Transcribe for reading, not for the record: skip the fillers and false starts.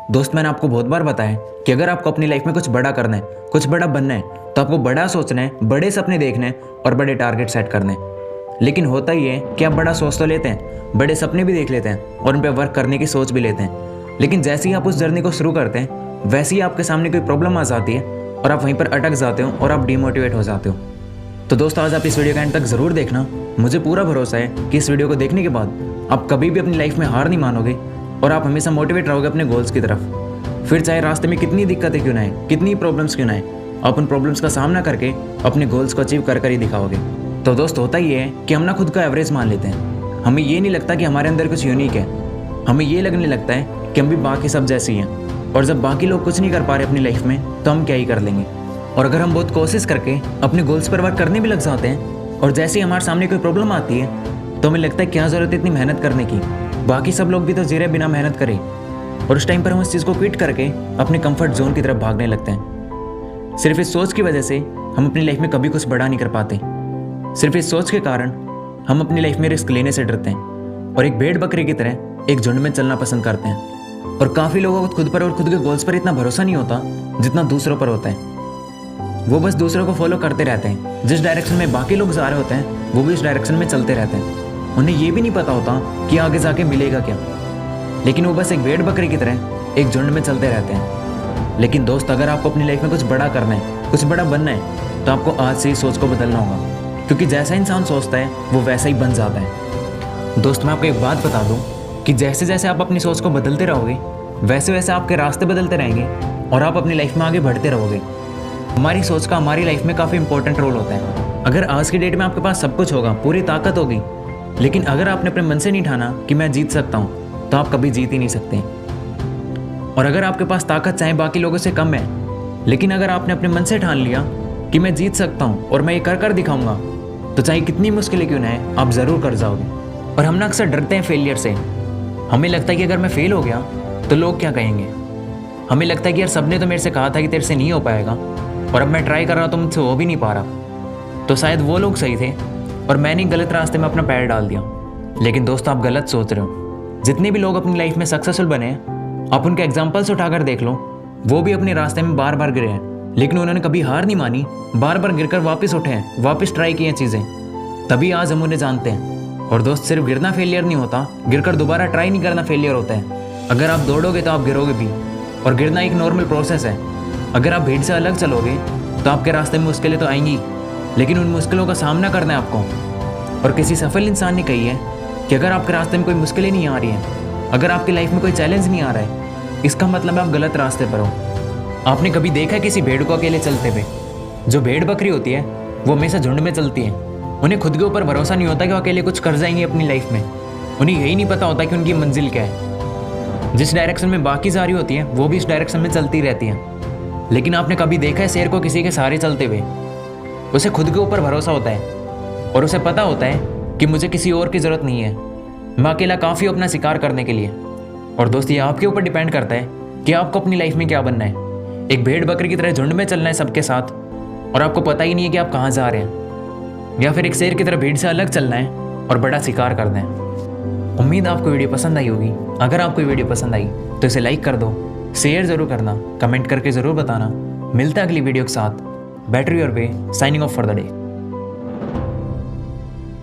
दोस्त मैंने आपको बहुत बार बताया कि अगर आपको अपनी लाइफ में कुछ बड़ा करना है, कुछ बड़ा बनना है, तो आपको बड़ा सोचना है, बड़े सपने देखने हैं और बड़े टारगेट सेट करने हैं। लेकिन होता ही है कि आप बड़ा सोच तो लेते हैं, बड़े सपने भी देख लेते हैं और उन पर वर्क करने की सोच भी लेते हैं, लेकिन जैसे ही आप उस जर्नी को शुरू करते हैं वैसे ही आपके सामने कोई प्रॉब्लम आ जाती है और आप वहीं पर अटक जाते हो और आप डिमोटिवेट हो जाते हो। तो दोस्तों आज आप इस वीडियो के एंड तक ज़रूर देखना। मुझे पूरा भरोसा है कि इस वीडियो को देखने के बाद आप कभी भी अपनी लाइफ में हार नहीं मानोगे और आप हमेशा मोटिवेट रहोगे अपने गोल्स की तरफ। फिर चाहे रास्ते में कितनी दिक्कतें क्यों ना आए, कितनी प्रॉब्लम्स क्यों ना आए, आप उन प्रॉब्लम्स का सामना करके अपने गोल्स को अचीव कर ही दिखाओगे। तो दोस्त होता ही है कि हम ना खुद का एवरेज मान लेते हैं। हमें ये नहीं लगता कि हमारे अंदर कुछ यूनिक है। हमें ये लगने लगता है कि हम भी बाकी सब जैसे ही हैं, और जब बाकी लोग कुछ नहीं कर पा रहे अपनी लाइफ में तो हम क्या ही कर लेंगे। और अगर हम बहुत कोशिश करके अपने गोल्स पर वर्क करने भी लग जाते हैं और जैसे ही हमारे सामने कोई प्रॉब्लम आती है तो हमें लगता है क्या ज़रूरत है इतनी मेहनत करने की, बाकी सब लोग भी तो जीरे बिना मेहनत करें। और उस टाइम पर हम इस चीज़ को क्विट करके अपने कंफर्ट जोन की तरफ भागने लगते हैं। सिर्फ इस सोच की वजह से हम अपनी लाइफ में कभी कुछ बड़ा नहीं कर पाते। सिर्फ इस सोच के कारण हम अपनी लाइफ में रिस्क लेने से डरते हैं और एक भेड़ बकरी की तरह एक झुंड में चलना पसंद करते हैं। और काफ़ी लोगों को खुद पर और खुद के गोल्स पर इतना भरोसा नहीं होता जितना दूसरों पर होता है। वो बस दूसरों को फॉलो करते रहते हैं, जिस डायरेक्शन में बाकी लोग जा रहे होते हैं वो भी इस डायरेक्शन में चलते रहते हैं। उन्हें ये भी नहीं पता होता कि आगे जाके मिलेगा क्या, लेकिन वो बस एक भेड़ बकरी की तरह एक झुंड में चलते रहते हैं। लेकिन दोस्त अगर आपको अपनी लाइफ में कुछ बड़ा करना है, कुछ बड़ा बनना है, तो आपको आज से ही सोच को बदलना होगा, क्योंकि जैसा इंसान सोचता है वो वैसा ही बन जाता है। दोस्त मैं आपको एक बात बता दूं कि जैसे जैसे आप अपनी सोच को बदलते रहोगे वैसे वैसे आपके रास्ते बदलते रहेंगे और आप अपनी लाइफ में आगे बढ़ते रहोगे। हमारी सोच का हमारी लाइफ में काफ़ी इंपॉर्टेंट रोल होता है। अगर आज की डेट में आपके पास सब कुछ होगा, पूरी ताकत होगी, लेकिन अगर आपने अपने मन से नहीं ठाना कि मैं जीत सकता हूँ, तो आप कभी जीत ही नहीं सकते। और अगर आपके पास ताकत चाहे बाकी लोगों से कम है, लेकिन अगर आपने अपने मन से ठान लिया कि मैं जीत सकता हूँ और मैं ये कर कर दिखाऊंगा, तो चाहे कितनी मुश्किलें क्यों ना आए आप ज़रूर कर जाओगे। और हम ना अक्सर डरते हैं फेलियर से। हमें लगता है कि अगर मैं फेल हो गया तो लोग क्या कहेंगे। हमें लगता है कि यार सबने तो मेरे से कहा था कि तेरे से नहीं हो पाएगा और अब मैं ट्राई कर रहा हूँ तो मुझसे हो भी नहीं पा रहा, तो शायद वो लोग सही थे और मैंने गलत रास्ते में अपना पैर डाल दिया। लेकिन दोस्त आप गलत सोच रहे हो। जितने भी लोग अपनी लाइफ में सक्सेसफुल बने आप उनके एग्जाम्पल्स उठाकर देख लो, वो भी अपने रास्ते में बार बार गिरे हैं, लेकिन उन्होंने कभी हार नहीं मानी, बार बार गिरकर वापस उठे हैं, वापस ट्राई किए चीज़ें, तभी आज हम उन्हें जानते हैं। और दोस्त सिर्फ गिरना फेलियर नहीं होता, गिरकर दोबारा ट्राई नहीं करना फेलियर होता है। अगर आप दौड़ोगे तो आप गिरोगे भी, और गिरना एक नॉर्मल प्रोसेस है। अगर आप भीड़ से अलग चलोगे तो आपके रास्ते में मुश्किलें तो आएंगी, लेकिन उन मुश्किलों का सामना करना है आपको। और किसी सफल इंसान ने कही है कि अगर आपके रास्ते में कोई मुश्किलें नहीं आ रही हैं, अगर आपकी लाइफ में कोई चैलेंज नहीं आ रहा है, इसका मतलब आप गलत रास्ते पर हो। आपने कभी देखा है किसी भेड़ को अकेले चलते हुए? जो भेड़ बकरी होती है वो हमेशा झुंड में चलती है। उन्हें खुद के ऊपर भरोसा नहीं होता कि वो अकेले कुछ कर जाएंगे अपनी लाइफ में। उन्हें यही नहीं पता होता कि उनकी मंजिल क्या है। जिस डायरेक्शन में बाकी जा रही होती है वो भी इस डायरेक्शन में चलती रहती है। लेकिन आपने कभी देखा है शेर को किसी के सहारे चलते हुए? उसे खुद के ऊपर भरोसा होता है और उसे पता होता है कि मुझे किसी और की ज़रूरत नहीं है, मैं अकेला काफ़ी हूँ अपना शिकार करने के लिए। और दोस्त ये आपके ऊपर डिपेंड करता है कि आपको अपनी लाइफ में क्या बनना है। एक भेड़ बकरी की तरह झुंड में चलना है सबके साथ और आपको पता ही नहीं है कि आप कहाँ जा रहे हैं, या फिर एक शेर की तरह भीड़ से अलग चलना है और बड़ा शिकार करना है। उम्मीद आपको वीडियो पसंद आई होगी। अगर आपको वीडियो पसंद आई तो इसे लाइक कर दो, शेयर ज़रूर करना, कमेंट करके ज़रूर बताना। मिलता है अगली वीडियो के साथ। Better your way, signing off for the day.